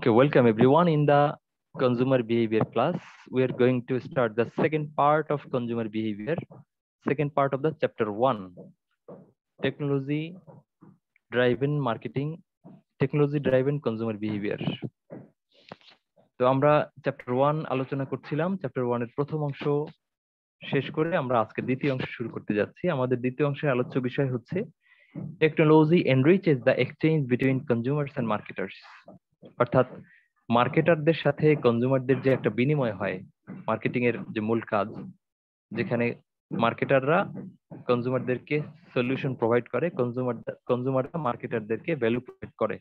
Okay, welcome everyone in the consumer behavior class. We are going to start the second part of consumer behavior, second part of the chapter 1, technology driven marketing, technology driven consumer behavior. তো আমরা chapter 1 আলোচনা করছিলাম, chapter 1 এর প্রথম অংশ শেষ করে আমরা আজকে দ্বিতীয় অংশ শুরু করতে যাচ্ছি। আমাদের দ্বিতীয় অংশের আলোচ্য বিষয় হচ্ছে technology enriches the exchange between consumers and marketers. অর্থাৎ মার্কেটারদের সাথে কনজিউমারদের যে একটা বিনিময় হয়, মার্কেটিং এর যে মূল কাজ, যেখানে মার্কেটাররা কনজিউমারদেরকে সলিউশন প্রোভাইড করে, কনজিউমাররা মার্কেটারদেরকে ভ্যালু প্রোভাইড করে।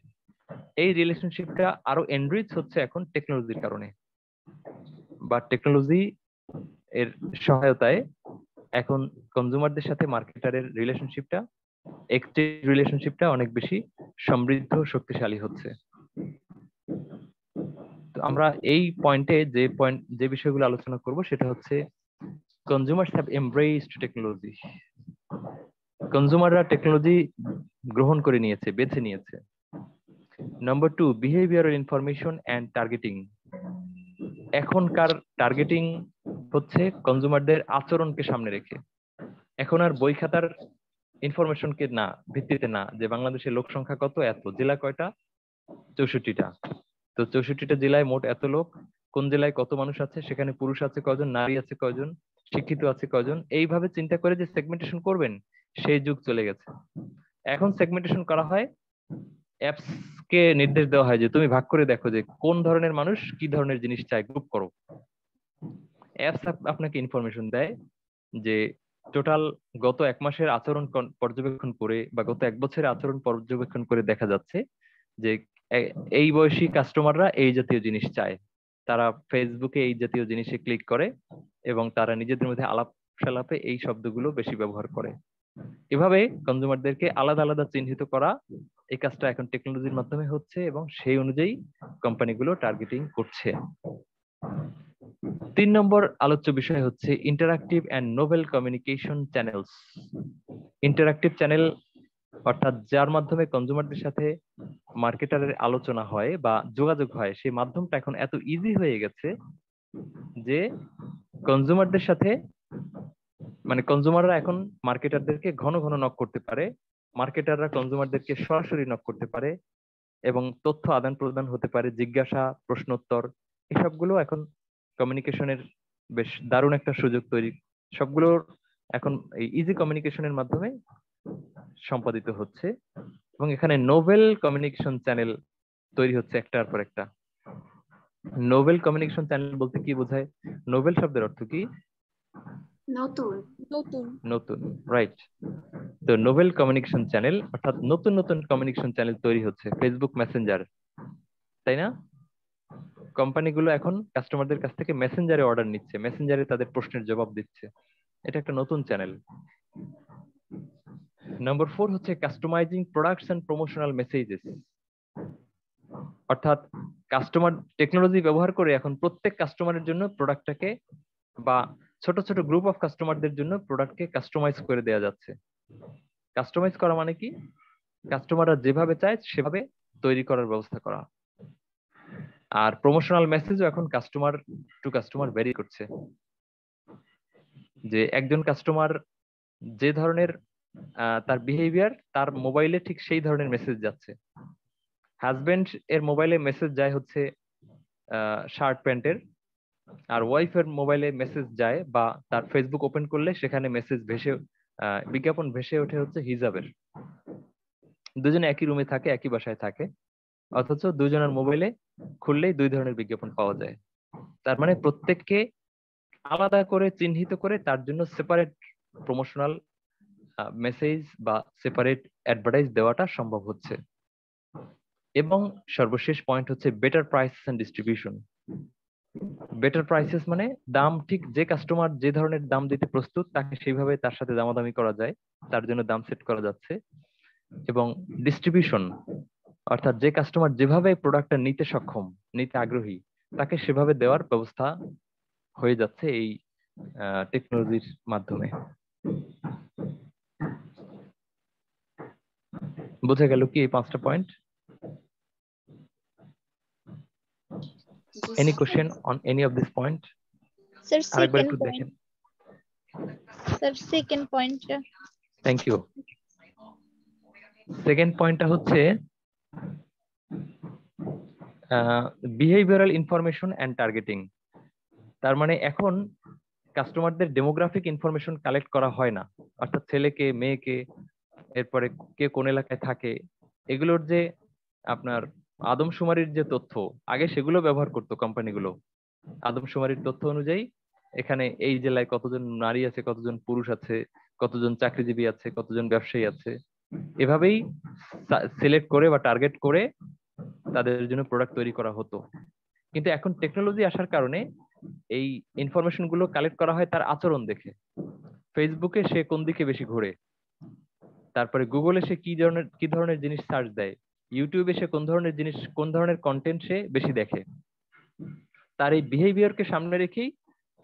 এই রিলেশনশিপটা আরো এনরিচ হচ্ছে এখন টেকনোলজির কারণে, বা টেকনোলজি এর সহায়তায় এখন কনজিউমারদের সাথে মার্কেটারের রিলেশনশিপটা, এক্সচেঞ্জ রিলেশনশিপটা অনেক বেশি সমৃদ্ধ, শক্তিশালী হচ্ছে। তো আমরা এই পয়েন্টে যে বিষয়গুলো আলোচনা করব সেটা হচ্ছে কনজিউমার্স হ্যাভ এমব্রেসড টেকনোলজি। কনজিউমাররা টেকনোলজি গ্রহণ করে নিয়েছে, বেছে নিয়েছে। Number 2, behavioural information and targeting. এখনকার টার্গেটিং হচ্ছে কনজিউমারদের আচরণকে সামনে রেখে। এখন আর বই খাতার ইনফরমেশনকে না ভিত্তিতে না, যে বাংলাদেশের লোক সংখ্যা কত, এত, জেলা কয়টা, 64টা। তো 64টা জেলায় মোট এত লোক, কোন জেলায় কত মানুষ আছে, সেখানে পুরুষ আছে কয়জন, নারী আছে কয়জন, শিক্ষিত আছে কয়জন, এইভাবে চিন্তা করে যে সেগমেন্টেশন করবেন, সেই যুগ চলে গেছে। এখন সেগমেন্টেশন করা হয়, অ্যাপস কে নির্দেশ দেওয়া হয় যে তুমি ভাগ করে দেখো যে কোন ধরনের মানুষ কি ধরনের জিনিস চায়, গ্রুপ করো। অ্যাপস আপনাকে ইনফরমেশন দেয় যে টোটাল গত 1 মাসের আচরণ পর্যবেক্ষণ করে, বা গত 1 বছরের আচরণ পর্যবেক্ষণ করে দেখা যাচ্ছে যে এই বয়সী কাস্টমাররা এই জাতীয় জিনিস চায়, তারা ফেসবুকে এই জাতীয় জিনিসে ক্লিক করে এবং তারা নিজেদের মধ্যে আলাপ সালাপে এই শব্দগুলো বেশি ব্যবহার করে। এভাবে কনজিউমারদেরকে আলাদা আলাদা চিহ্নিত করা, এই কাজটা এখন টেকনোলজির মাধ্যমে হচ্ছে এবং সেই অনুযায়ী কোম্পানিগুলো টার্গেটিং করছে। 3 নম্বর আলোচ্য বিষয় হচ্ছে interactive and novel communication channels. Interactive channel অর্থাৎ যার মাধ্যমে কনজিউমারদের সাথে মার্কেটারের আলোচনা হয় বা যোগাযোগ হয়, সেই মাধ্যমটা এখন এত ইজি হয়ে গেছে যে কনজিউমারদের সাথে, মানে কনজিউমাররা এখন মার্কেটারদেরকে ঘন ঘন নক করতে পারে, মার্কেটাররা কনজিউমারদেরকে সরাসরি নক করতে পারে এবং তথ্য আদান প্রদান হতে পারে, জিজ্ঞাসা, প্রশ্নোত্তর, এসবগুলো এখন কমিউনিকেশনের বেশ দারুণ একটা সুযোগ তৈরি। সবগুলোর এখন এই ইজি কমিউনিকেশনের মাধ্যমে সম্পাদিত হচ্ছে এবং এখানে নোভেল কমিউনিকেশন চ্যানেল তৈরি হচ্ছে একটার পর একটা। নোভেল কমিউনিকেশন চ্যানেল বলতে কি বোঝায়? নোভেল শব্দের অর্থ কি? নতুন। নতুন, রাইট। তো নোভেল কমিউনিকেশন চ্যানেল অর্থাৎ নতুন নতুন কমিউনিকেশন চ্যানেল তৈরি হচ্ছে। ফেসবুক মেসেঞ্জার, তাই না? কোম্পানিগুলো এখন কাস্টমারদের কাছ থেকে মেসেঞ্জারে অর্ডার নিচ্ছে, মেসেঞ্জারে তাদের প্রশ্নের জবাব দিচ্ছে। এটা একটা নতুন চ্যানেল। নাম্বার 4 হচ্ছে customising products and promotional messages. অর্থাৎ কাস্টমার টেকনোলজি ব্যবহার করে এখন প্রত্যেক কাস্টমারের জন্য প্রোডাক্টটাকে, বা ছোট ছোট গ্রুপ অফ কাস্টমারদের জন্য প্রোডাক্টকে কাস্টমাইজ করে দেওয়া যাচ্ছে। কাস্টমাইজ করা মানে কি? কাস্টমাররা যেভাবে চায় সেভাবে তৈরি করার ব্যবস্থা করা। আর প্রমোশনাল মেসেজও এখন কাস্টমার টু কাস্টমার ভ্যারি করছে, যে একজন কাস্টমার যে ধরনের তার বিহেভিয়ার, তার মোবাইলে ঠিক সেই ধরনের মেসেজ যাচ্ছে। হাজবেন্ড এর মোবাইলে মেসেজ যায় হচ্ছে শার্ট প্যান্টের, আর ওয়াইফের মোবাইলে মেসেজ যায় বা তার ফেসবুক ওপেন করলে সেখানে মেসেজ ভেসে, বিজ্ঞাপন ভেসে ওঠে হচ্ছে হিজাবের। দুজনে একই রুমে থাকে, একই বাসায় থাকে, অথচ দুজনের মোবাইলে খুললেই 2 ধরনের বিজ্ঞাপন পাওয়া যায়। তার মানে প্রত্যেককে আলাদা করে চিহ্নিত করে তার জন্য সেপারেট প্রমোশনাল মেসেজ বা সেপারেট অ্যাডভার্টাইজ দেওয়াটা সম্ভব হচ্ছে। এবং সর্বশেষ পয়েন্ট হচ্ছে better prices and distribution. Better prices মানে দাম, ঠিক যে কাস্টমার যে ধরনের দাম দিতে প্রস্তুত তাকে সেইভাবে তার সাথে দামাদামি করা যায়, তার জন্য দাম সেট করা যাচ্ছে। এবং ডিস্ট্রিবিউশন অর্থাৎ যে কাস্টমার যেভাবে প্রোডাক্টটা নিতে সক্ষম, নিতে আগ্রহী, তাকে সেভাবে দেওয়ার ব্যবস্থা হয়ে যাচ্ছে এই টেকনোলজির মাধ্যমে। বোঝা গেল কি এই 5টা point? Any question on any of this point? Sir, আরেকবার second একটু point. দেখেন। Sir, second point. Thank you. Second পয়েন্টটা হচ্ছে বিহেভিয়ারাল ইনফরমেশন অ্যান্ড টার্গেটিং। তার মানে এখন কাস্টমারদের ডেমোগ্রাফিক ইনফরমেশন কালেক্ট করা হয় না, অর্থাৎ ছেলেকে, মেয়েকে, এরপরে কে কোন এলাকায় থাকে, এগুলোর যে আপনার আদমশুমারির যে তথ্য আগে সেগুলো ব্যবহার করতো কোম্পানিগুলো। আদমশুমারির তথ্য অনুযায়ী এখানে এই জেলায় কতজন নারী আছে, কতজন পুরুষ আছে, কতজন চাকরিজীবী আছে, কতজন ব্যবসায়ী আছে, এভাবেই সিলেক্ট করে বা টার্গেট করে তাদের জন্য প্রোডাক্ট তৈরি করা হতো। কিন্তু এখন টেকনোলজি আসার কারণে এই ইনফরমেশন গুলো কালেক্ট করা হয় তার আচরণ দেখে। ফেসবুকে সে কোন দিকে বেশি ঘোরে, তারপরে গুগলে সে কি ধরনের জিনিস সার্চ দেয়, ইউটিউবে সে কোন ধরনের জিনিস, কোন ধরনের কন্টেন্ট সে বেশি দেখে, তার এই বিহেভিয়ারকে সামনে রেখেই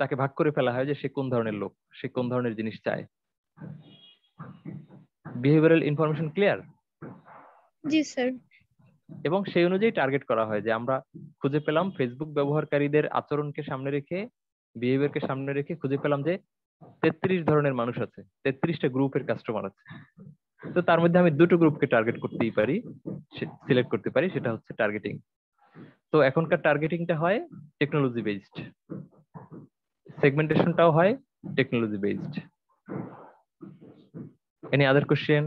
তাকে ভাগ করে ফেলা হয় যে সে কোন ধরনের লোক, সে কোন ধরনের জিনিস চায়। Behavioural information clear? জি স্যার। এবং সেই অনুযায়ী টার্গেট করা হয় যে আমরা খুঁজে পেলাম ফেসবুক ব্যবহারকারীদের আচরণকে সামনে রেখে, বিহেভিয়ারকে সামনে রেখে খুঁজে পেলাম যে 33 ধরনের মানুষ আছে, 33টা গ্রুপের কাস্টমার আছে। তো তার মধ্যে আমি দুটো গ্রুপকে টার্গেট করতেই পারি, সিলেক্ট করতে পারি, সেটা হচ্ছে টার্গেটিং। তো এখনকার টার্গেটিংটা হয় টেকনোলজি বেসড, সেগমেন্টেশনটাও হয় technology based. Any other question?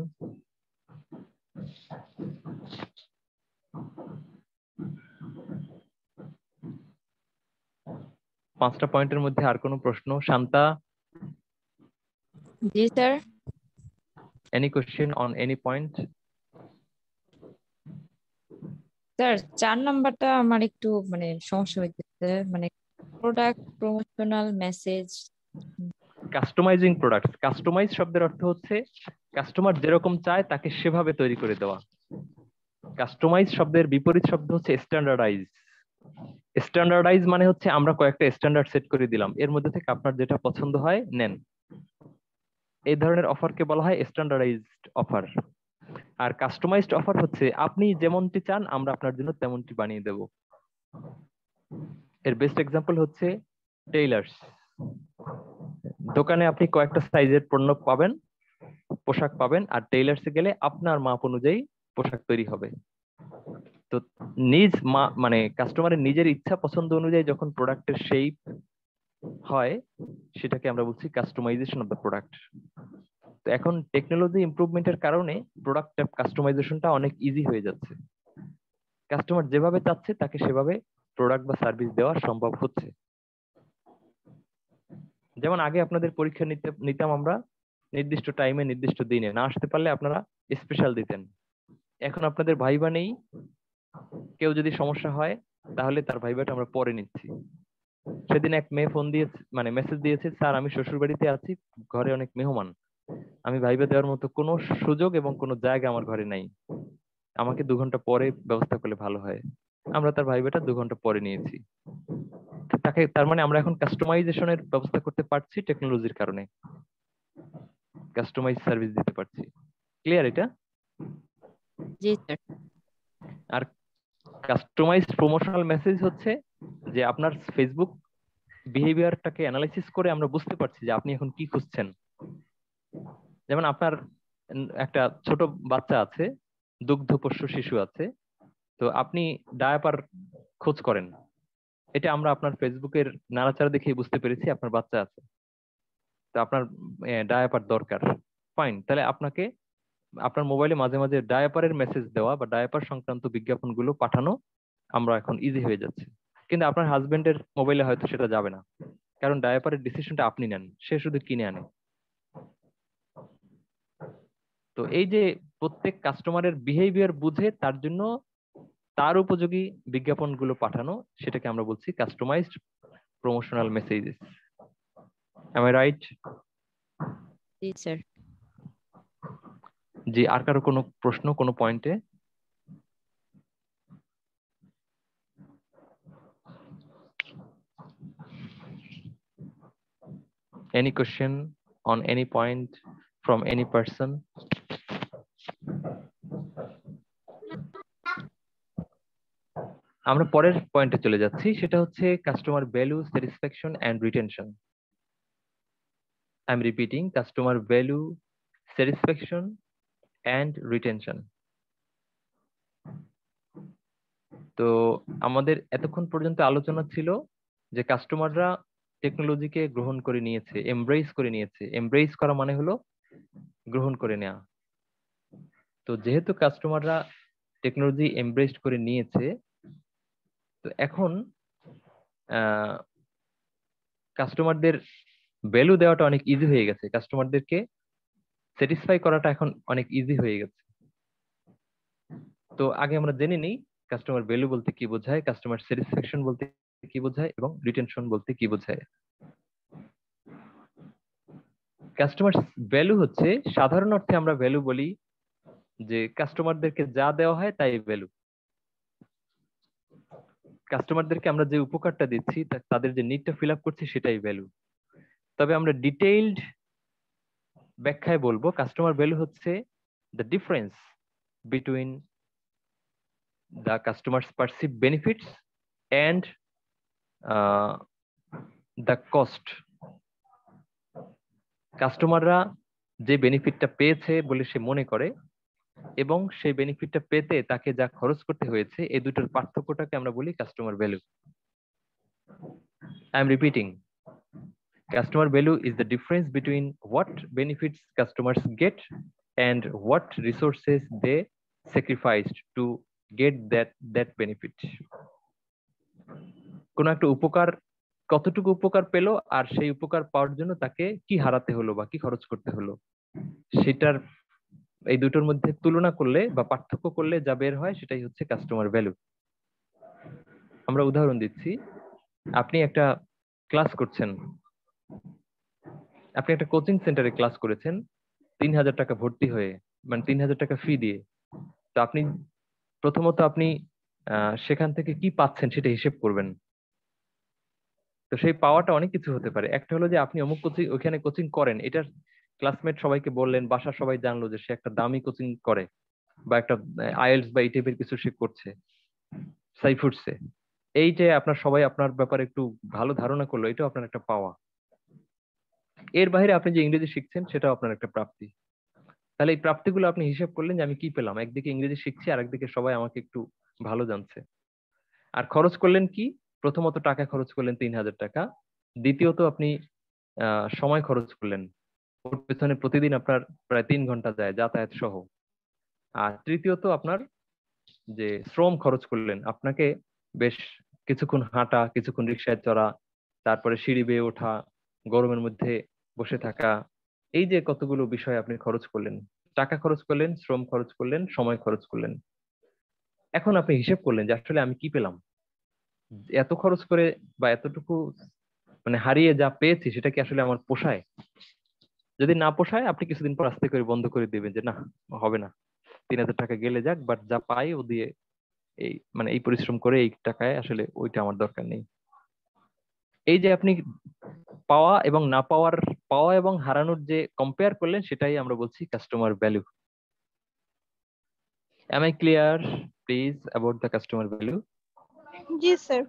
পাঁচটা পয়েন্টের মধ্যে আর কোনো প্রশ্ন? শান্তা? জি sir. Any question on any point? Sir 4 নাম্বারটা আমার একটু মানে সমস্যা হইতেছে, মানে product promotional message. Customising products. Customise শব্দের অর্থ হচ্ছে কাস্টমার যেরকম চায় তাকে সেভাবে তৈরি করে দেওয়া। কাস্টমাইজ শব্দের বিপরীত শব্দ হচ্ছে স্ট্যান্ডার্ডাইজ। স্ট্যান্ডার্ডাইজ মানে হচ্ছে আমরা কয়েকটা স্ট্যান্ডার্ড সেট করে দিলাম, এর মধ্যে থেকে আপনার যেটা পছন্দ হয় নেন। এই ধরনের অফারকে বলা হয় স্ট্যান্ডার্ডাইজড অফার। আর কাস্টমাইজড অফার হচ্ছে আপনি যেমনটি চান আমরা আপনার জন্য তেমনটি বানিয়ে দেব। এর বেস্ট এক্সাম্পল হচ্ছে টেইলার্স। দোকানে আপনি কয়েকটা সাইজের পণ্য পাবেন, পোশাক পাবেন, আর টেইলার্সে গেলে আপনার মাপ অনুযায়ী পোশাক তৈরি হবে। তো নিজ মানে কাস্টমারের নিজের ইচ্ছা পছন্দ অনুযায়ী যখন প্রোডাক্টের শেপ হয় সেটাকে আমরা বলছি কাস্টমাইজেশন অফ দ্য প্রোডাক্ট। তো এখন টেকনোলজি ইমপ্রুভমেন্টের কারণে প্রোডাক্ট কাস্টমাইজেশনটা অনেক ইজি হয়ে যাচ্ছে। কাস্টমার যেভাবে চাচ্ছে তাকে সেভাবে প্রোডাক্ট বা সার্ভিস দেওয়া সম্ভব হচ্ছে। যেমন আগে আপনাদের পরীক্ষা নিতাম আমরা নির্দিষ্ট টাইমে নির্দিষ্ট দিনে, না আসতে পারলে আপনারা স্পেশাল দিতেন। এখন আপনাদের ভাইবা নেই, কেউ যদি সমস্যা হয় তাহলে তার ভাইবাটা আমরা পরে নিচ্ছি। সেদিন এক মেয়ে ফোন দিয়ে মানে মেসেজ দিয়েছে, স্যার আমি শ্বশুর বাড়িতে আছি, ঘরে অনেক মেহমান, আমি ভাইবা দেওয়ার মতো কোনো সুযোগ এবং কোনো জায়গা আমার ঘরে নাই, আমাকে 2 ঘন্টা পরে ব্যবস্থা করলে ভালো হয়। আমরা তার ভাইবাটা 2 ঘন্টা পরে নিয়েছি। তাকে তার মানে আমরা এখন কাস্টমাইজেশনের ব্যবস্থা করতে পারছি টেকনোলজির কারণে, কাস্টমাইজ সার্ভিস দিতে পারছি। ক্লিয়ার এটা? জি স্যার। আর কাস্টমাইজড প্রমোশনাল মেসেজ হচ্ছে যে আপনার ফেসবুক বিহেভিয়ারটাকে অ্যানালাইসিস করে আমরা বুঝতে পারছি যে আপনি এখন কি খুঁজছেন। যেমন আপনার একটা ছোট বাচ্চা আছে, দুগ্ধপোষ্য শিশু আছে, তো আপনি ডায়াপার খোঁজ করেন, এটা আমরা আপনার ফেসবুকের নাড়াচাড়া দেখেই বুঝতে পেরেছি আপনার বাচ্চা আছে, তো আপনার ডায়াপার দরকার। ফাইন, তাহলে আপনাকে আপনার মোবাইলে মাঝে মাঝে ডায়াপারের মেসেজ দেওয়া বা ডায়াপার সংক্রান্ত বিজ্ঞাপনগুলো পাঠানো আমরা এখন ইজি হয়ে যাচ্ছে। কিন্তু আপনার হাজবেন্ডের মোবাইলে হয়তো সেটা যাবে না, কারণ ডায়াপারের ডিসিশনটা আপনি নেন, সে শুধু কিনে আনে। তো এই যে প্রত্যেক কাস্টমারের বিহেভিয়ার বুঝে তার জন্য তার উপযোগী বিজ্ঞাপনগুলো পাঠানো, সেটাকে আমরা বলছি customised promotional messages. Am I right? জি স্যার। জি, আর কারো কোনো প্রশ্ন কোনো পয়েন্টে? Any question on any point from any person? আমরা পরের পয়েন্টে চলে যাচ্ছি, সেটা হচ্ছে customer value, satisfaction and retention. I am repeating, customer value, satisfaction and retention. তো আমাদের এতক্ষণ পর্যন্ত আলোচনা ছিল যে কাস্টমাররা টেকনোলজিকে গ্রহণ করে নিয়েছে, এমব্রেস করে নিয়েছে। এমব্রেস করা মানে হলো গ্রহণ করে নেওয়া। তো যেহেতু কাস্টমাররা টেকনোলজি এমব্রেস করে নিয়েছে, তো এখন কাস্টমারদের ভ্যালু দেওয়াটা অনেক ইজি হয়ে গেছে, কাস্টমারদেরকে স্যাটিসফাই করাটা এখন অনেক ইজি হয়ে গেছে। তো আগে আমরা জেনে নিই কাস্টমার ভ্যালু বলতে কি বোঝায়, কাস্টমার স্যাটিসফ্যাকশন বলতে কি বোঝায় এবং রিটেনশন বলতে কি বোঝায়। কাস্টমার ভ্যালু হচ্ছে, সাধারণ অর্থে আমরা ভ্যালু বলি যে কাস্টমারদেরকে যা দেওয়া হয় তাই ভ্যালু। কাস্টমারদেরকে আমরা যে উপকারটা দিচ্ছি, তাদের যে নিডটা ফিল আপ করছি, সেটাই ভ্যালু। তবে আমরা ডিটেইলড ব্যাখ্যায় বলবো কাস্টমার ভ্যালু হচ্ছে the difference between the customers perceive benefits and the cost. কাস্টমাররা যে বেনিফিটটা পেয়েছে বলে সে মনে করে এবং সেই বেনিফিটটা পেতে তাকে যা খরচ করতে হয়েছে, এই দুটোর পার্থক্যটাকে আমরা বলি customer value. I am repeating, customer value is the difference between what benefits customers get and what resources they sacrificed to get that benefit. কোন একটা উপকার কতটুকু উপকার পেল আর সেই উপকার পাওয়ার জন্য তাকে কি হারাতে হলো বা কি খরচ করতে হলো, সেটার এই দুটোর মধ্যে তুলনা করলে বা পার্থক্য করলে যা বের হয় সেটাই হচ্ছে কাস্টমার ভ্যালু। আমরা উদাহরণ দিচ্ছি, আপনি একটা ক্লাস করছেন, আপনি একটা কোচিং সেন্টারে ক্লাস করেছেন ৩,০০০ টাকা ভর্তি হয়ে, মানে ৩,০০০ টাকা ফি দিয়ে। তো আপনি প্রথমত আপনি সেখান থেকে কি পাচ্ছেন সেটা হিসেব করবেন। তো সেই পাওয়াটা অনেক কিছু হতে পারে। একটা হলো যে আপনি অমুক কোচিং, ওখানে কোচিং করেন, এটার ক্লাসমেট সবাইকে বললেন, বাসার সবাই জানলো যে সে একটা দামি কোচিং করে বা একটা আইএলটিএস বা এই টাইপের কিছু সে করছে, সাইফুডসে। এই যে আপনার সবাই আপনার ব্যাপারে একটু ভালো ধারণা করলো, এটাও আপনার একটা পাওয়া। এর বাইরে আপনি যে ইংরেজি শিখছেন সেটাও আপনার একটা প্রাপ্তি। তাহলে এই প্রাপ্তিগুলো আপনি হিসেব করলেন যে আমি কি পেলাম, একদিকে ইংরেজি শিখছি আর একদিকে সবাই আমাকে একটু ভালো জানছে। আর খরচ করলেন কি, প্রথমত টাকা খরচ করলেন ৩,০০০ টাকা, দ্বিতীয়ত আপনি সময় খরচ করলেন, ওর পেছনে প্রতিদিন আপনার প্রায় ৩ ঘন্টা যায় যাতায়াত সহ। আর তৃতীয়ত আপনার যে শ্রম খরচ করলেন, আপনাকে বেশ কিছুক্ষণ হাঁটা, কিছুক্ষণ রিক্সায় চড়া, তারপরে সিঁড়ি বেয়ে ওঠা, গরমের মধ্যে বসে থাকা, এই যে কতগুলো বিষয় আপনি খরচ করলেন, টাকা খরচ করলেন, শ্রম খরচ করলেন, সময় খরচ করলেন। এখন আপনি হিসেব করলেন যে আসলে আমি কি পেলাম, এত খরচ করে বা এতটুকু মানে হারিয়ে যা পেয়েছি সেটা কি আসলে আমার পোষায়। যদি না পোষায়, আপনি কিছুদিন পর আস্তে করে বন্ধ করে দিবেন যে না, হবে না, ৩,০০০ টাকা গেলে যাক, বাট যা পাই ও দিয়ে এই মানে এই পরিশ্রম করে এই টাকায় আসলে ওইটা আমার দরকার নেই। এই যে আপনি পাওয়া এবং না পাওয়ার, পাওয়া এবং হারানোর যে কম্পেয়ার করলেন, সেটাই আমরা বলছি customer value. Am I clear, please, about the customer value? G sir.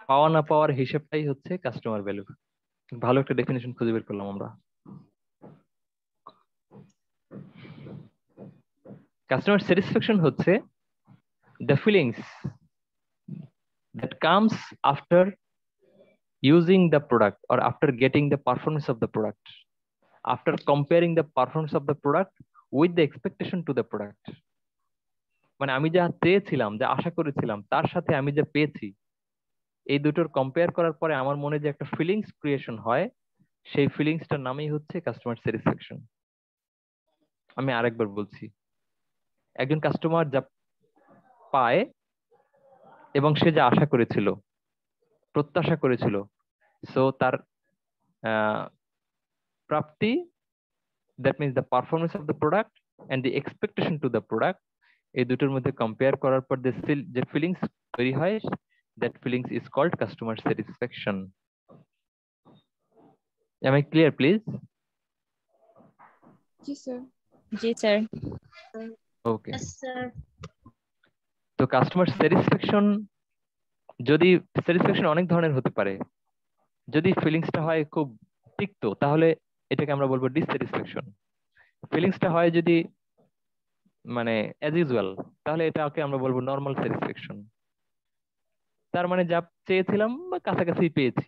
পাওয়া না পাওয়ার হিসেবটাই হচ্ছে কাস্টমার ভ্যালু। ভালো একটা ডেফিনেশন খুঁজে বের করলাম আমরা। কাস্টমার স্যাটিসফ্যাকশন হচ্ছে the feelings that comes after using the product or after getting the performance of the product, after comparing the performance of the product with the expectation to the product. মানে আমি যা চেয়েছিলাম, যা আশা করেছিলাম, তার সাথে আমি যা পেয়েছি, এই দুটোর কম্পেয়ার করার পরে আমার মনে যে একটা ফিলিংস ক্রিয়েশন হয়, সেই ফিলিংসটার নামই হচ্ছে কাস্টমার স্যাটিসফ্যাকশন। আমি আরেকবার বলছি, একজন কাস্টমার যা পায় এবং সে যা আশা করেছিল, প্রত্যাশা করেছিল, সো তার প্রাপ্তি, that means the performance of the product and the expectation to the product, এই দুটোর মধ্যে কম্পেয়ার করার পর যে ফিলিংস তৈরি হয়, that feelings is called customer satisfaction. Am I clear, please? G sir. জি স্যার। Okay. Yes, sir. তো কাস্টমার স্যাটিসফ্যাকশন অনেক ধরনের হতে পারে। যদি ফিলিংসটা হয় খুব তিক্ত তাহলে এটাকে আমরা বলবো ডিসস্যাটিসফ্যাকশন। ফিলিংসটা হয় যদি মানে অ্যাজ ইউজুয়াল তাহলে এটাকে আমরা বলবো নর্মাল স্যাটিসফ্যাকশন। তার মানে যা চেয়েছিলাম বা কাছাকাছি পেয়েছি।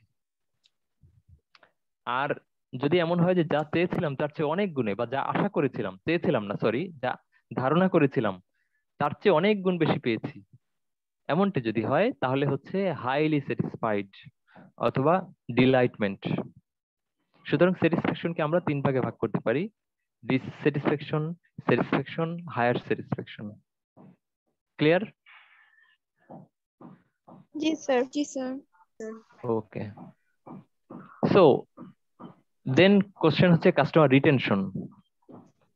আর যদি এমন হয় যে যা চেয়েছিলাম তার চেয়ে অনেক গুণে, বা যা আশা করেছিলাম, যা ধারণা করেছিলাম তার চেয়ে অনেক গুণ বেশি পেয়েছি, এমনটা যদি হয় তাহলে হচ্ছে হাইলি স্যাটিসফাইড অথবা ডিলাইটমেন্ট। সুতরাং স্যাটিসফ্যাকশনকে আমরা 3 ভাগে ভাগ করতে পারি: dissatisfaction, satisfaction, higher satisfaction. Clear? জি স্যার। জি sir. Okay, so then question হচ্ছে কাস্টমার রিটেনশন।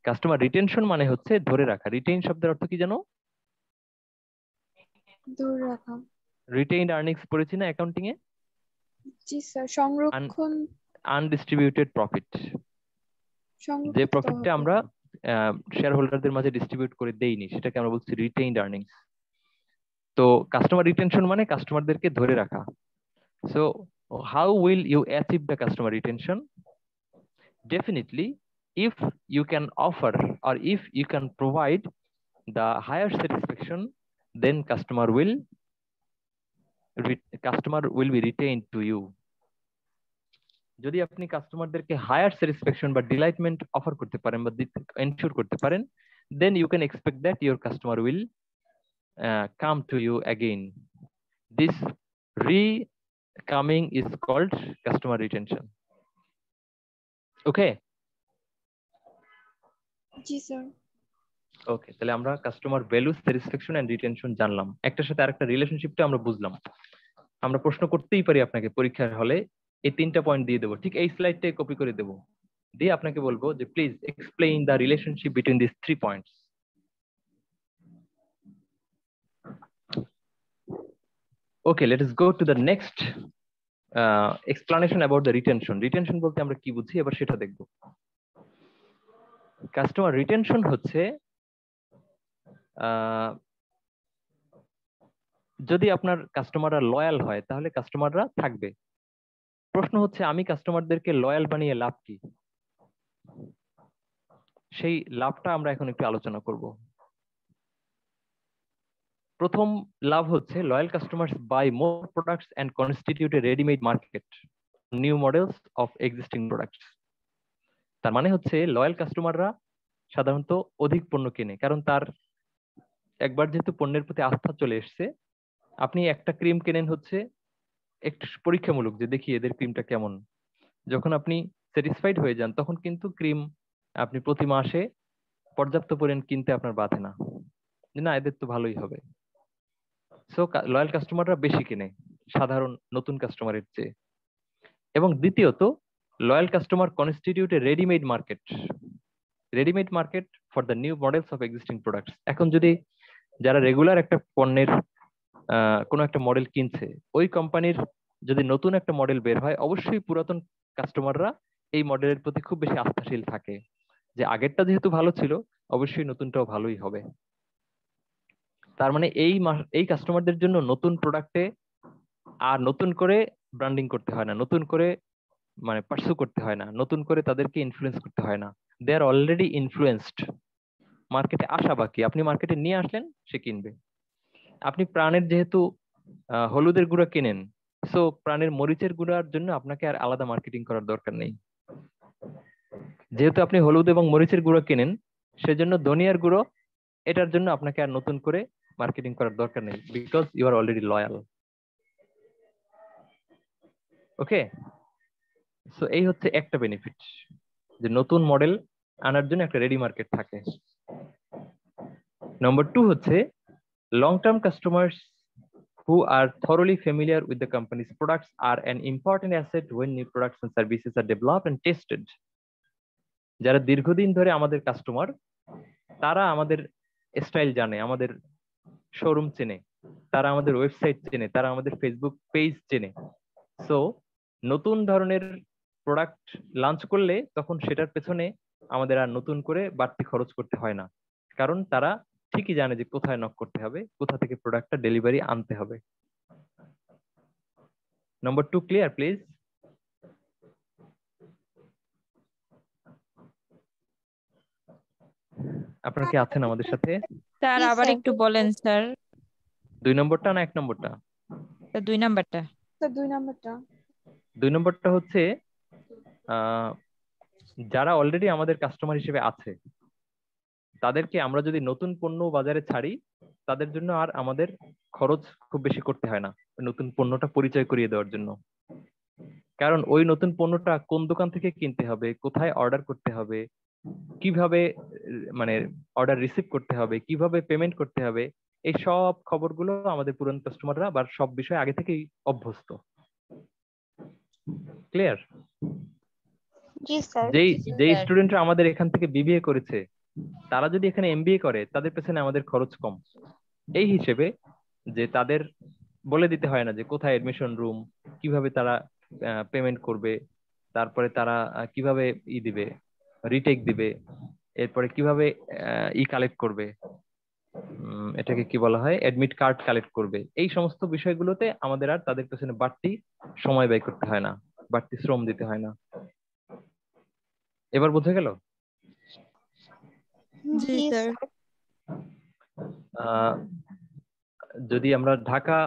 কাস্টমার রিটেনশন মানে হচ্ছে ধরে রাখা। রিটেইন শব্দের অর্থ কি জানো? ধরে রাখা। রিটেইনড আর্নিংস পড়েছি না অ্যাকাউন্টিং এ? জি স্যার। সংরক্ষণ। আনডিস্ট্রিবিউটেড প্রফিট, যে সংরক্ষিত প্রফিটটা হবে। আমরা শেয়ার হোল্ডারদের মাঝে ডিস্ট্রিবিউট করে দেইনি, সেটাকে আমরা বলছি রিটেইনড আর্নিংস। তো কাস্টমার রিটেনশন মানে কাস্টমারদেরকে ধরে রাখা। So how will you achieve the customer retention? Definitely, if you can offer or if you can provide the higher satisfaction, then customer will be retained to you. যদি আপনি কাস্টমারদেরকে higher satisfaction বা ডিলাইটমেন্ট offer করতে পারেন বা ensure করতে পারেন, then you can expect that your customer will come to you again. This re-coming is called customer retention. Okay? জি sir. Okay, তাহলে আমরা customer value, satisfaction and retention জানলাম। একটার সাথে আরেকটা রিলেশনশিপটা আমরা বুঝলাম। আমরা প্রশ্ন করতেই পারি আপনাকে পরীক্ষার হলে, এই 3টা পয়েন্ট দিয়ে দেবো, ঠিক এই স্লাইডটাই কপি করে দেবো, দিয়ে আপনাকে বলবো যে please explain the relationship between this 3 points. Okay, let us go to the next explanation about the retention. Retention বলতে আমরা কি বুঝি এবার সেটা দেখবো। কাস্টমার রিটেনশন হচ্ছে যদি আপনার কাস্টমাররা লয়াল হয় তাহলে কাস্টমাররা থাকবে। প্রশ্ন হচ্ছে আমি কাস্টমারদেরকে লয়াল বানিয়ে লাভ কি? সেই লাভটা আমরা এখন একটু আলোচনা করব। প্রথম লাভ হচ্ছে loyal customers buy more products and constitute a readymade market new models of existing products. তার মানে হচ্ছে লয়াল কাস্টমাররা সাধারণত অধিক পণ্য কেনে, কারণ তার একবার যেহেতু পণ্যের প্রতি আস্থা চলে এসছে। আপনি একটা ক্রিম কেনেন হচ্ছে একটু পরীক্ষামূলক, যে দেখি এদের ক্রিমটা কেমন। যখন আপনি স্যাটিসফাইড হয়ে যান তখন কিন্তু ক্রিম আপনি প্রতি মাসে পর্যাপ্ত পরিমাণ কিনতে আপনার বাধে না, যে না এদের তো ভালোই হবে। সো লয়াল কাস্টমাররা বেশি কেনে সাধারণ নতুন কাস্টমারের চেয়ে। এবং দ্বিতীয়ত, loyal customer constitute a readymade market for the new models of existing products. এখন যদি যারা রেগুলার একটা পণ্যের কোনো একটা মডেল কিনছে, ওই কোম্পানির যদি নতুন একটা মডেল বের হয়, অবশ্যই পুরাতন কাস্টমাররা এই মডেলের প্রতি খুব বেশি আস্থাশীল থাকে, যে আগেরটা যেহেতু ভালো ছিল অবশ্যই নতুনটাও ভালোই হবে। তার মানে এই কাস্টমারদের জন্য নতুন প্রোডাক্টে আর নতুন করে ব্র্যান্ডিং করতে হয় না, নতুন করে মানে পার্সু করতে হয় না, নতুন করে তাদেরকে ইনফ্লুয়েন্স করতে হয় না। দে আর অলরেডি ইনফ্লুয়েন্সড। মার্কেটে আসা বাকি, আপনি মার্কেটে নিয়ে আসলেন, সে কিনবে। আপনি প্রাণের যেহেতু হলুদের গুঁড়া কেনেন, সো প্রাণের মরিচের গুঁড়ার জন্য আপনাকে আর আলাদা মার্কেটিং করার দরকার নেই। যেহেতু আপনি হলুদ এবং মরিচের গুঁড়ো কেনেন, সেজন্য ধনিয়ার গুঁড়ো, এটার জন্য আপনাকে আর নতুন করে মার্কেটিং করার দরকার নেই, because you are already loyal. Okay, so এই হচ্ছে একটা বেনিফিট, যে নতুন মডেল আনার জন্য একটা রেডি মার্কেট থাকে। নাম্বার 2 হচ্ছে long term customers who are thoroughly familiar with the company's products are an important asset when new products and services are developed and tested. যারা দীর্ঘদিন ধরে আমাদের কাস্টমার, তারা আমাদের স্টাইল জানে, আমাদের শোরুম চেনে, তারা আমাদের ওয়েবসাইট চেনে, তারা আমাদের ফেসবুক পেজ চেনে। সো নতুন ধরনের প্রোডাক্ট লঞ্চ করলে তখন সেটার পেছনে আমাদের আর নতুন করে বাড়তি খরচ করতে হয় না, কারণ তারা ঠিকই জানে যে কোথায় নক করতে হবে, কোথা থেকে প্রোডাক্টটা ডেলিভারি আনতে হবে। Number 2 clear please? আপনারা কি আছেন আমাদের সাথে? স্যার জি, আবার স্যার। একটু বলেন স্যার। 2 নম্বরটা না 1 নম্বরটা? স্যার 2 নাম্বারটা। স্যার 2 নাম্বারটা। 2 নম্বরটা হচ্ছে যারা অলরেডি আমাদের কাস্টমার হিসেবে আছে তাদেরকে আমরা যদি নতুন পণ্য বাজারে ছাড়ি, তাদের জন্য আর আমাদের খরচ খুব বেশি করতে হয় না নতুন পণ্যটা পরিচয় করিয়ে দেওয়ার জন্য। কারণ ওই নতুন পণ্যটা কোন দোকান থেকে কিনতে হবে, কোথায় অর্ডার করতে হবে, কিভাবে মানে অর্ডার রিসিভ করতে হবে, কিভাবে পেমেন্ট করতে হবে, এই সব খবরগুলো আমাদের পুরান কাস্টমাররা বা সব বিষয়ে আগে থেকেই অভ্যস্ত। ক্লিয়ার? জি স্যার। যেই স্টুডেন্টরা আমাদের এখান থেকে বিবিএ করেছে তারা যদি এখানে এমবিএ করে তাদের পেছনে আমাদের খরচ কম। এই হিসেবে যে তাদের বলে দিতে হয় না যে কোথায় এডমিশন রুম, কিভাবে তারা পেমেন্ট করবে, তারপরে তারা কিভাবে দিবে, রিটেক দিবে, এরপরে কিভাবে কালেক্ট করবে, এটাকে কি বলা হয়, অ্যাডমিট কার্ড কালেক্ট করবে। এই সমস্ত বিষয়গুলোতে আমাদের আর তাদের পেছনে বাড়তি সময় ব্যয় করতে হয় না, বাড়তি শ্রম দিতে হয় না। এবার বোঝা গেল? জি জি স্যার। স্যার। যদি আমরা ঢাকা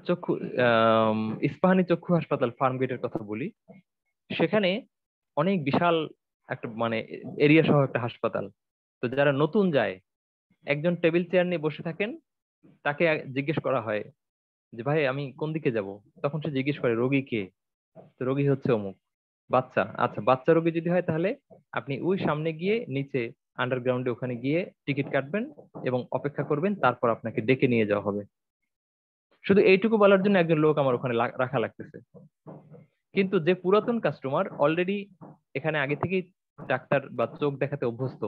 চক্ষু ইস্পাহানি চক্ষু হাসপাতাল ফার্মগেটের কথা বলি, সেখানে অনেক বিশাল একটা মানে এরিয়া সহ একটা হাসপাতাল। তো যারা নতুন যায়, একজন টেবিল চেয়ার নিয়ে বসে থাকেন, তাকে জিজ্ঞেস করা হয় যে ভাই আমি কোন দিকে যাব, তখন সে জিজ্ঞেস করে রোগী কে, তো রোগী হচ্ছে অমুক, বাচ্চা, আচ্ছা বাচ্চা রোগী যদি হয় তাহলে আপনি ওই সামনে গিয়ে নিচে আন্ডারগ্রাউন্ডে ওখানে গিয়ে টিকিট কাটবেন এবং অপেক্ষা করবেন, তারপর আপনাকে ডেকে নিয়ে যাওয়া হবে। শুধু এইটুকু বলার জন্য একজন লোক আমার ওখানে রাখা লাগতেছে। কিন্তু যে পুরাতন কাস্টমার অলরেডি এখানে আগে থেকেই ডাক্তার বা চোখ দেখাতে অভ্যস্ত,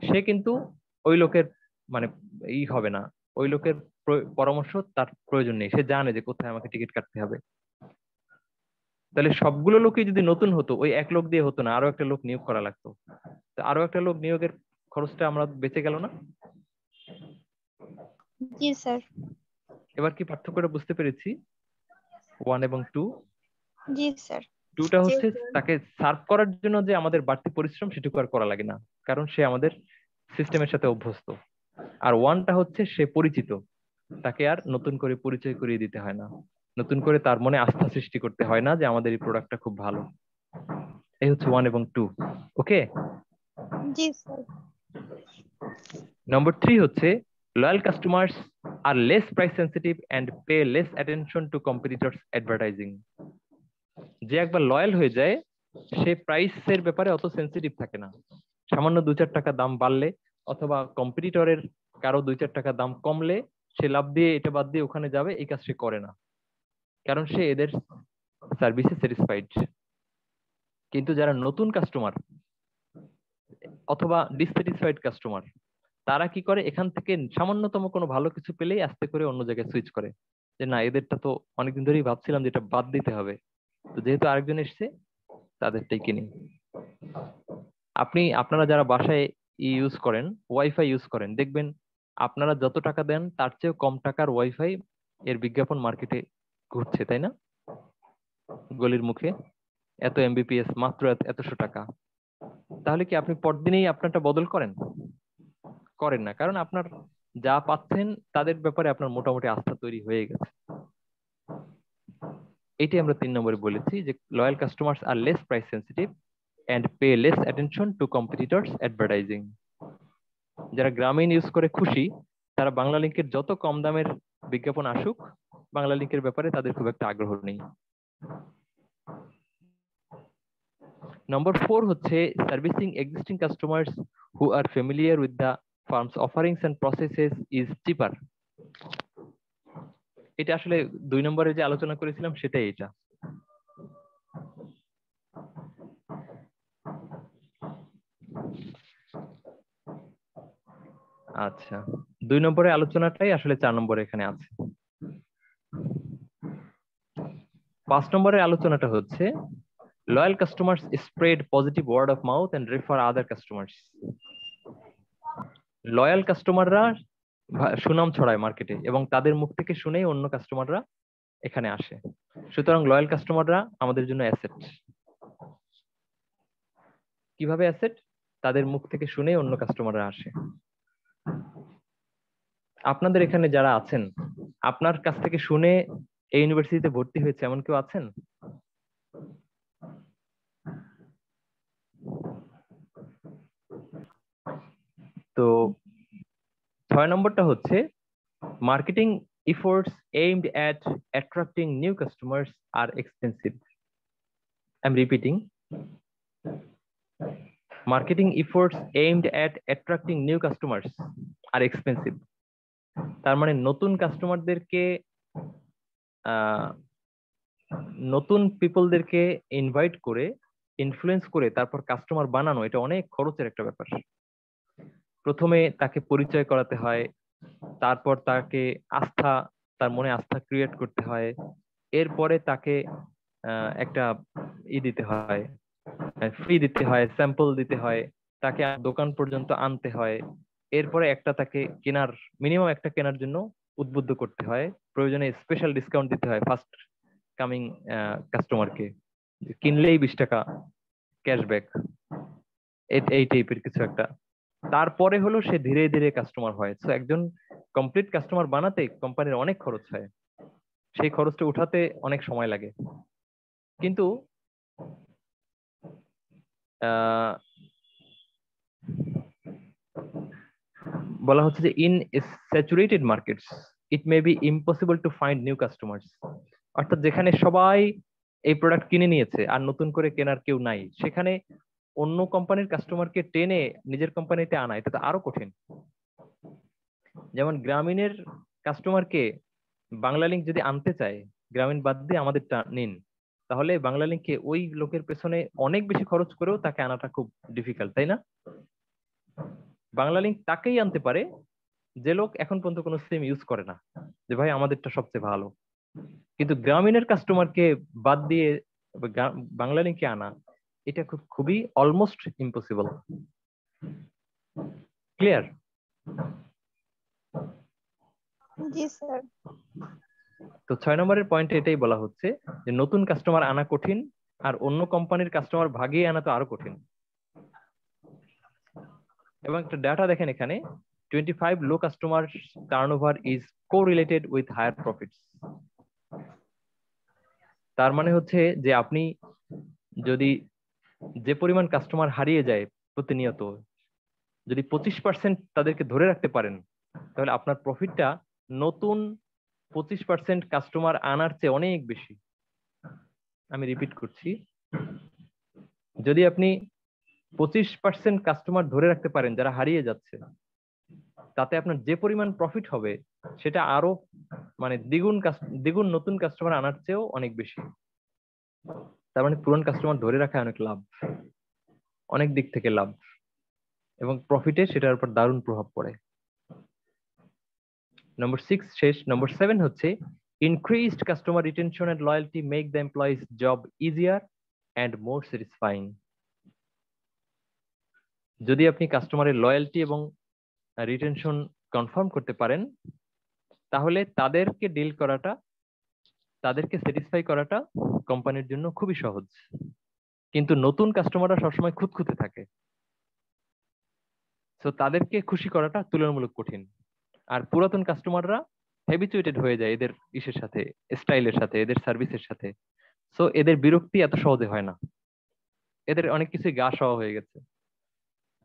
সে কিন্তু ওই লোকের মানে হবে না, ওই লোকের পরামর্শ তার প্রয়োজন নেই, সে জানে যে কোথায় আমাকে টিকিট কাটতে হবে। তাহলে সবগুলো লোকই যদি নতুন হতো, ওই এক লোক দিয়ে হতো না, আরো একটা লোক নিয়োগ করা লাগতো। তো আরো একটা লোক নিয়োগের খরচটা আমরা বেঁচে গেল না? জি স্যার। এবার কি পার্থক্যটা বুঝতে পেরেছি 1 এবং 2? জি স্যার। 2টা হচ্ছে তাকে সার্ভ করার জন্য যে আমাদের বাড়তি পরিশ্রম সেটুকু আর করা লাগে না, কারণ সে আমাদের সিস্টেমের সাথে অভ্যস্ত। আর 1টা হচ্ছে সে পরিচিত, তাকে আর নতুন করে পরিচয় করিয়ে দিতে হয় না, নতুন করে তার মনে আস্থা সৃষ্টি করতে হয় না যে আমাদের এই প্রোডাক্টটা খুব ভালো। এই হচ্ছে 1 এবং 2। ওকে? জি স্যার। নাম্বার 3 হচ্ছে loyal customers are less price sensitive and pay less attention to competitors advertising. যে একবার লয়াল হয়ে যায় সে প্রাইসের ব্যাপারে অত সেনসিটিভ থাকে না। সামান্য 2-4 টাকা দাম বাড়লে অথবা কম্পিটিটরের কারো 2-4 টাকা দাম কমলে সে লাভ দিয়ে এটা বাদ দিয়ে ওখানে যাবে, এই কাজ সে করে না, কারণ সে এদের সার্ভিসে স্যাটিসফাইড। কিন্তু যারা নতুন কাস্টমার অথবা ডিসস্যাটিসফাইড কাস্টমার, তারা কি করে, এখান থেকে সামান্যতম কোনো ভালো কিছু পেলেই আস্তে করে অন্য জায়গায় সুইচ করে, যে না এদেরটা তো অনেকদিন ধরেই ভাবছিলাম যে এটা বাদ দিতে হবে, তো যেহেতু আরেকজন এসছে তাদেরটাই কিনি। আপনারা যারা বাসায় ইউজ করেন, ওয়াইফাই ইউজ করেন, দেখবেন আপনারা যত টাকা দেন তার চেয়ে কম টাকার ওয়াইফাই এর বিজ্ঞাপন মার্কেটে ঘুরছে, তাই না? গলির মুখে এত এমবিপিএস মাত্র এতশো টাকা। তাহলে কি আপনি পরদিনেই আপনারটা বদল করেন? করেন না, কারণ আপনার যা পাচ্ছেন তাদের ব্যাপারে আপনার মোটামুটি আস্থা তৈরি হয়ে গেছে। এটাই আমরা 3 নম্বরে বলেছি যে loyal customers are less price sensitive and pay less attention to competitors advertising. যারা গ্রামীণ ইউজ করে খুশি, তারা বাংলা লিংকের যত কম দামের বিজ্ঞাপন আসুক, বাংলা লিংকের ব্যাপারে তাদের খুব একটা আগ্রহ নেই। নম্বর 4 হচ্ছে servicing existing customers who are familiar with the firm's offerings and processes is cheaper. এটা আসলে 2 নম্বরে যে আলোচনা করেছিলাম সেটাই এটা। আচ্ছা, 2 নম্বরের আলোচনাটাই আসলে 4 নম্বরে এখানে আছে। 5 নম্বরের আলোচনাটা হচ্ছে loyal customers spread positive word of mouth and refer other customers. Loyal কাস্টমাররা সুনাম ছড়ায় মার্কেটে এবং তাদের মুখ থেকে শুনেই অন্য কাস্টমাররা এখানে আসে। সুতরাং লয়াল কাস্টমাররা আমাদের জন্য অ্যাসেট। কিভাবে অ্যাসেট? তাদের মুখ থেকে শুনেই অন্য কাস্টমাররা আসে। আপনাদের এখানে যারা আছেন, আপনার কাছ থেকে শুনে এই ইউনিভার্সিটিতে ভর্তি হয়েছে এমন কেউ আছেন? তো 6 নম্বরটা হচ্ছে marketing efforts aimed at attracting new customers are expensive. I'm repeating. Marketing efforts aimed at attracting new customers are expensive. তার মানে নতুন কাস্টমারদেরকে নতুন পিপলদেরকে ইনভাইট করে ইনফ্লুয়েন্স করে তারপর কাস্টমার বানানো, এটা অনেক খরচের একটা ব্যাপার। প্রথমে তাকে পরিচয় করাতে হয়, তারপর তাকে তার মনে আস্থা ক্রিয়েট করতে হয়, এরপরে তাকে একটা দিতে হয়, ফ্রি দিতে হয়, স্যাম্পল দিতে হয়, তাকে দোকান পর্যন্ত আনতে হয়, এরপরে তাকে মিনিমাম একটা কেনার জন্য উদ্বুদ্ধ করতে হয়, প্রয়োজনে স্পেশাল ডিসকাউন্ট দিতে হয় ফার্স্ট কামিং কাস্টমারকে, কিনলেই 20 টাকা ক্যাশব্যাক, এই টাইপের কিছু একটা। তারপরে হলো সে ধীরে ধীরে কাস্টমার হয়। তো একজন কমপ্লিট কাস্টমার বানাতে কোম্পানির অনেক খরচ হয়, সেই খরচটা উঠাতে অনেক সময় লাগে। কিন্তু বলা হচ্ছে যে in saturated markets it may be impossible to find new customers, অর্থাৎ যেখানে সবাই এই প্রোডাক্ট কিনে নিয়েছে আর নতুন করে কেনার কেউ নাই, সেখানে অন্য কোম্পানির কাস্টমারকে টেনে নিজের কোম্পানিতে আনা এটা তো আরো কঠিন। যেমন গ্রামীণের কাস্টমারকে বাংলালিংক যদি আনতে চায়, গ্রামীণ বাদ দিয়ে আমাদেরটা নিন, তাহলে বাংলালিংকে ওই লোকের পেছনে অনেক বেশি খরচ করেও তাকে আনাটা খুব ডিফিকাল্ট, তাই না? বাংলালিংক তাকেই আনতে পারে যে লোক এখন পর্যন্ত কোনো সিম ইউজ করে না, যে ভাই আমাদেরটা সবচেয়ে ভালো। কিন্তু গ্রামীণের কাস্টমারকে বাদ দিয়ে বাংলালিংকে আনা এটা খুবই অলমোস্ট ইম্পসিবল। ক্লিয়ার? জি স্যার। তো 6 নম্বরের পয়েন্টে এটাই বলা হচ্ছে যে নতুন কাস্টমার আনা কঠিন, আর অন্য কোম্পানির কাস্টমার ভাগিয়ে আনা তো আরো কঠিন। এবং একটা ডাটা দেখেন এখানে, 25 low customer turnover is correlated with higher profits. তার মানে হচ্ছে যে আপনি যদি যে পরিমাণ কাস্টমার হারিয়ে যায় প্রতিনিয়ত, যদি 25% তাদেরকে ধরে রাখতে পারেন, তাহলে আপনার প্রফিটটা নতুন 25% কাস্টমার আনার চেয়ে অনেক বেশি। আমি রিপিট করছি, যদি আপনি 25% কাস্টমার ধরে রাখতে পারেন যারা হারিয়ে যাচ্ছে, তাতে আপনার যে পরিমাণ প্রফিট হবে সেটা আরো মানে দ্বিগুণ নতুন কাস্টমার আনার চেয়েও অনেক বেশি। তার মানে পুরনো কাস্টমার ধরে রাখা অনেক লাভ, অনেক দিক থেকে লাভ, এবং প্রফিটে সেটার উপর দারুণ প্রভাব পড়ে। নম্বর 6 শেষ। নম্বর 7 হচ্ছে increased customer retention and loyalty make the employees job easier and more satisfying. যদি আপনি কাস্টমারের লয়্যালটি এবং রিটেনশন কনফার্ম করতে পারেন, তাহলে তাদেরকে ডিল করাটা, তাদেরকে স্যাটিসফাই করাটা কোম্পানির জন্য খুবই সহজ। কিন্তু নতুন কাস্টমাররা সবসময় খুঁতখুঁতে থাকে, তো তাদেরকে খুশি করাটা তুলনামূলক কঠিন। আর পুরাতন কাস্টমাররা হ্যাবিচুয়েটেড হয়ে যায় এদের সাথে, স্টাইলের সাথে, এদের সার্ভিসের সাথে, সো এদের বিরক্তি এত সহজে হয় না, এদের অনেক কিছুই গা সওয়া হয়ে গেছে।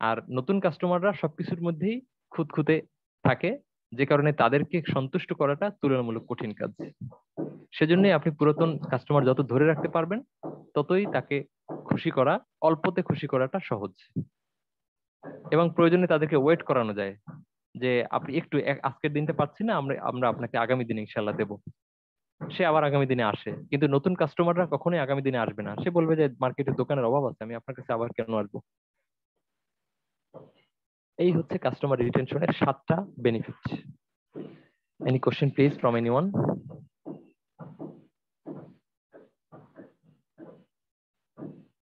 আর নতুন কাস্টমাররা সবকিছুর মধ্যেই খুঁতখুঁতে থাকে, যে কারণে তাদেরকে সন্তুষ্ট করাটা তুলনামূলক কঠিন কাজ। সেজন্যই আপনি পুরাতন কাস্টমার যত ধরে রাখতে পারবেন, ততই তাকে খুশি করা, অল্পতে খুশি করাটা সহজ। এবং প্রয়োজনে তাদেরকে ওয়েট করানো যায় যে আপনি একটু আজকের দিনটা পাচ্ছি না, আমরা আপনাকে আগামী দিনে ইনশাল্লাহ দেবো। সে আবার আগামী দিনে আসে। কিন্তু নতুন কাস্টমাররা কখনোই আগামী দিনে আসবে না, সে বলবে যে মার্কেটে দোকানের অভাব আছে, আমি আপনার কাছে আবার কেন আসবো। এই হচ্ছে কাস্টমার রিটেনশনের 7টা benefit. Any question please from anyone?